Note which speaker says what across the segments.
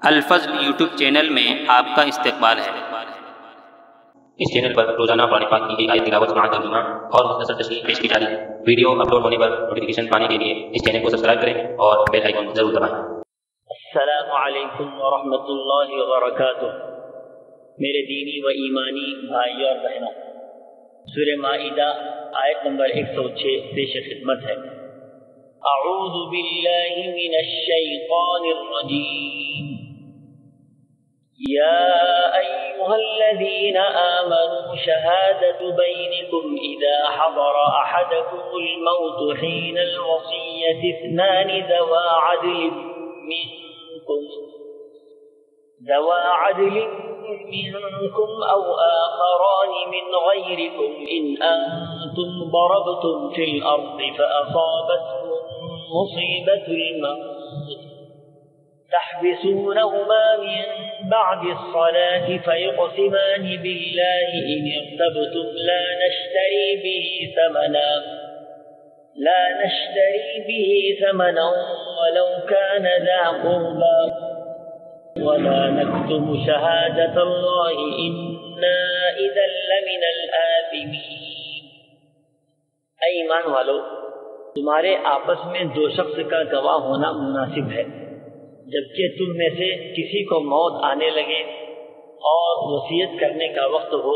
Speaker 1: الفضل YouTube channel میں آپ کا استقبال ہے۔
Speaker 2: اس چینل پر روزانہ قرآن پاک کی ایک آیت تلاوت سماعت ترجمہ اور مختصر تشریح پیش کی جا رہی ہے۔ ویڈیو اپلوڈ ہونے پر نوٹیفیکیشن پانے کے لیے اس چینل کو سبسکرائب کریں اور بیل آئیکن ضرور دبائیں۔
Speaker 3: السلام علیکم ورحمۃ اللہ وبرکاتہ۔ میرے دینی و ایمانی بھائیوں اور بہنوں، سورہ مائدہ آیت نمبر 106 پیش خدمت ہے۔ اعوذ باللہ من الشیطان الرجیم۔ یا ایہا الذین آمنوا شہادة بینکم اذا حضر احدکم الموت حین الوصیۃ اثنان ذوا عدل منكم أو آخران من غيركم إن أنتم ضربتم في الأرض فأصابتكم مصيبة الموت تحبسونهما من بعد الصلاة فيقسمان بالله إن ارتبتم لا نشتري به ثمنا ولو كان ذا قربى ولا نكتم شهادة الله إنا إذا لمن الآثمين۔ اے ایمان والو، تمہارے آپس میں دو شخص کا گواہ ہونا مناسب ہے جبکہ تم میں سے کسی کو موت آنے لگے اور وصیت کرنے کا وقت ہو۔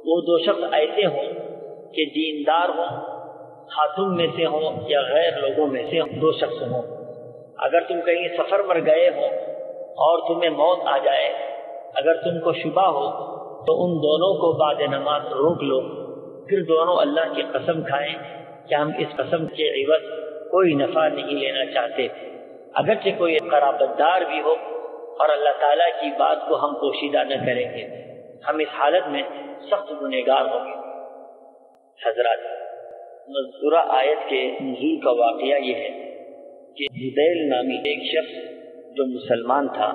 Speaker 3: وہ دو شخص ایسے ہوں کہ دیندار ہوں، خاتم میں سے ہوں یا غیر لوگوں میں سے دو شخص ہوں۔ اگر تم کہیں سفر پر گئے ہو اور تمہیں موت آ جائے، اگر تم کو شبہ ہو تو ان دونوں کو بعد نماز روک لو، پھر دونوں اللہ کی قسم کھائیں کہ ہم اس قسم کے عوض کوئی نفع نہیں لینا چاہتے، اگرچہ کوئی قرابت دار بھی ہو، اور اللہ تعالیٰ کی بات کو ہم پوشیدہ نہ کریں گے، ہم اس حالت میں سخت گنہگار ہوں گے۔ حضرات، مذکورہ آیت کے نزول کا واقعہ یہ ہے کہ بدیل نامی ایک شخص جو مسلمان تھا،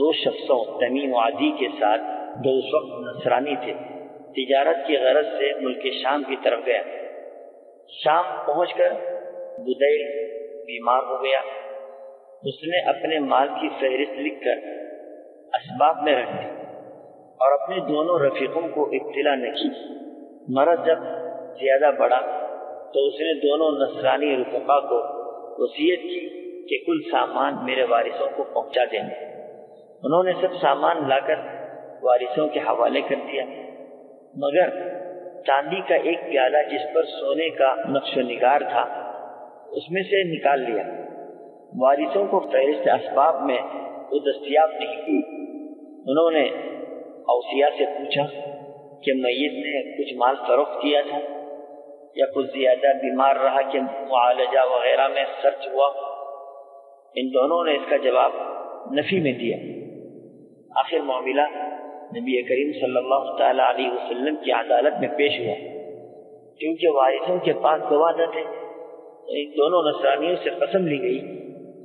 Speaker 3: دو شخصوں تمیم و عدی کے ساتھ جو اس وقت نصرانی تھے، تجارت کی غرض سے ملک شام کی طرف گیا۔ شام پہنچ کر بدیل بیمار ہو گیا۔ اس نے اپنے مال کی فہرست لکھ کر اسباب میں رکھ دی اور اپنے دونوں رفیقوں کو اطلاع نہ کی۔ مرض جب زیادہ بڑھا تو اس نے دونوں نصرانی رفقا کو وصیت کی کہ کل سامان میرے وارثوں کو پہنچا دیں۔ انہوں نے سب سامان لا کر وارثوں کے حوالے کر دیا، مگر چاندی کا ایک پیالہ جس پر سونے کا نقش و نگار تھا اس میں سے نکال لیا۔ وارثوں کو فہرست اسباب میں وہ دستیاب نہیں ہوئی۔ انہوں نے اوصیاء سے پوچھا کہ میت نے کچھ مال فروخت کیا تھا یا کچھ زیادہ بیمار رہا کہ معالجہ وغیرہ میں خرچ ہوا۔ ان دونوں نے اس کا جواب نفی میں دیا۔ آخر معاملہ نبی کریم صلی اللہ تعالی علیہ وسلم کی عدالت میں پیش ہوا۔ کیونکہ وارثوں کے پاس گواہ نہ تھے، ان دونوں نصرانیوں سے قسم لی گئی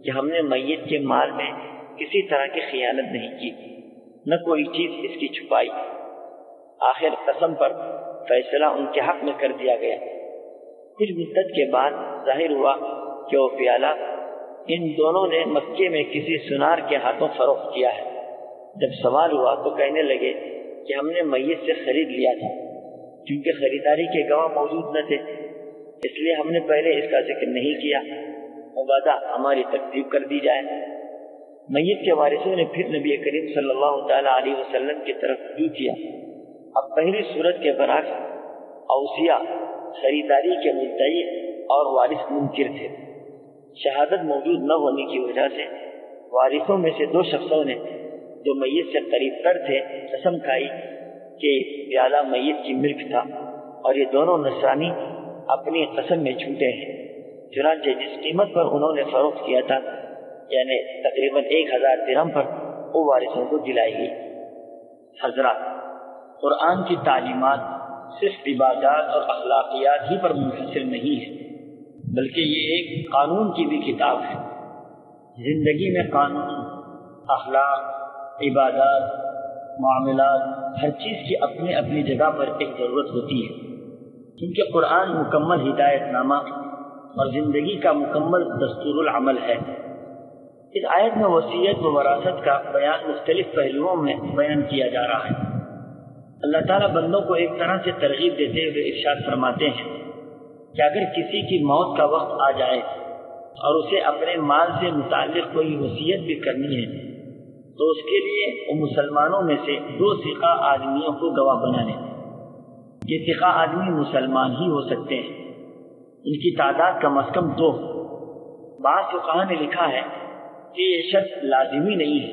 Speaker 3: کہ ہم نے میت کے مال میں کسی طرح کی خیانت نہیں کی، نہ کوئی چیز اس کی چھپائی۔ آخر قسم پر فیصلہ ان کے حق میں کر دیا گیا۔ کچھ مدت کے بعد ظاہر ہوا کہ وہ پیالہ ان دونوں نے مکے میں کسی سنار کے ہاتھوں فروخت کیا ہے۔ جب سوال ہوا تو کہنے لگے کہ ہم نے میت سے خرید لیا تھا، کیونکہ خریداری کے گواہ موجود نہ تھے، اس لیے ہم نے پہلے اس کا ذکر نہیں کیا، مبادہ ہماری تکذیب کر دی جائے۔ میت کے وارثوں نے پھر نبی کریم صلی اللہ تعالی علیہ وسلم کی طرف رجوع کیا۔ اب پہلی صورت کے برعکس اوصیاء خریداری کے مدعی اور وارث منکر تھے۔ شہادت موجود نہ ہونے کی وجہ سے وارثوں میں سے دو شخصوں نے جو میت سے قریب تر تھے قسم کھائی کہ پیالہ میت کی ملک تھا، اور یہ دونوں نصرانی اپنی قسم میں جھوٹے ہیں۔ چنانچہ جس قیمت پر انہوں نے فروخت کیا تھا، یعنی تقریباً 1000 درہم پر، وہ وارثوں کو دلائی گئی۔ حضرات، قرآن کی تعلیمات صرف عبادات اور اخلاقیات ہی پر منحصر نہیں ہے، بلکہ یہ ایک قانون کی بھی کتاب ہے۔ زندگی میں قانون، اخلاق، عبادات، معاملات، ہر چیز کی اپنی اپنی جگہ پر ایک ضرورت ہوتی ہے، کیونکہ قرآن مکمل ہدایت نامہ اور زندگی کا مکمل دستور العمل ہے۔ اس آیت میں وصیت و وراثت کا بیان مختلف پہلوؤں میں بیان کیا جا رہا ہے۔ اللہ تعالیٰ بندوں کو ایک طرح سے ترغیب دیتے ہوئے ارشاد فرماتے ہیں کہ اگر کسی کی موت کا وقت آ جائے اور اسے اپنے مال سے متعلق کوئی وصیت بھی کرنی ہے تو اس کے لیے وہ مسلمانوں میں سے 2 ثقہ آدمیوں کو گواہ بنا لیں۔ یہ ثقہ آدمی مسلمان ہی ہو سکتے ہیں، ان کی تعداد کم از کم 2۔ بعض فقہاء نے لکھا ہے کہ یہ شرط لازمی نہیں ہے،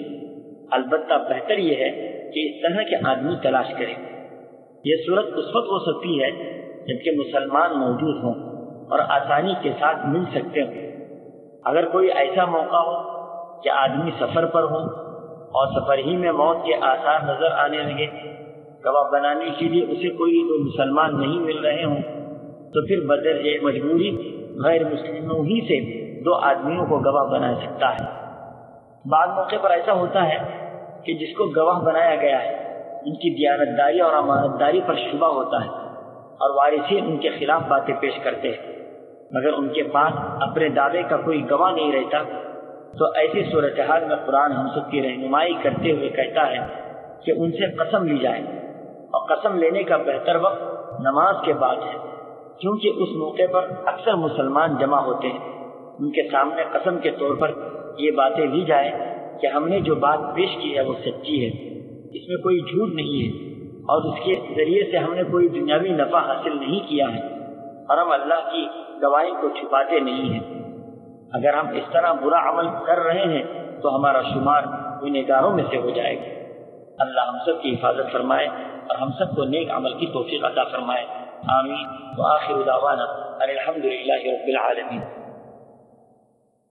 Speaker 3: البتہ بہتر یہ ہے کہ اس طرح کے آدمی تلاش کریں۔ یہ صورت اس وقت ہو سکتی ہے جبکہ مسلمان موجود ہوں اور آسانی کے ساتھ مل سکتے ہوں۔ اگر کوئی ایسا موقع ہو کہ آدمی سفر پر ہو اور سفر ہی میں موت کے آثار نظر آنے لگے، گواہ بنانے کے لیے اسے کوئی مسلمان نہیں مل رہے ہوں، تو پھر بدرجہ مجبوری غیر مسلموں ہی سے 2 آدمیوں کو گواہ بنا سکتا ہے۔ بعض موقع پر ایسا ہوتا ہے کہ جس کو گواہ بنایا گیا ہے ان کی دیانتداری اور امانتداری پر شبہ ہوتا ہے اور وارثین ان کے خلاف باتیں پیش کرتے ہیں، مگر ان کے پاس اپنے دعوے کا کوئی گواہ نہیں رہتا، تو ایسی صورتحال میں قرآن ہم سب کی رہنمائی کرتے ہوئے کہتا ہے کہ ان سے قسم لی جائے، اور قسم لینے کا بہتر وقت نماز کے بعد ہے، کیونکہ اس موقع پر اکثر مسلمان جمع ہوتے ہیں۔ ان کے سامنے قسم کے طور پر یہ باتیں لی جائے کہ ہم نے جو بات پیش کی ہے وہ سچی ہے، اس میں کوئی جھوٹ نہیں ہے اور اس کے ذریعے سے ہم نے کوئی دنیاوی نفع حاصل نہیں کیا ہے، اور ہم اللہ کی گواہی کو چھپاتے نہیں ہیں۔ اگر ہم اس طرح برا عمل کر رہے ہیں تو ہمارا شمار گنہگاروں میں سے ہو جائے گا۔ اللہ ہم سب کی حفاظت فرمائے اور ہم سب کو نیک عمل کی توفیق عطا فرمائے۔ آمین۔ وآخر دعوانا ان الحمد للہ رب العالمین۔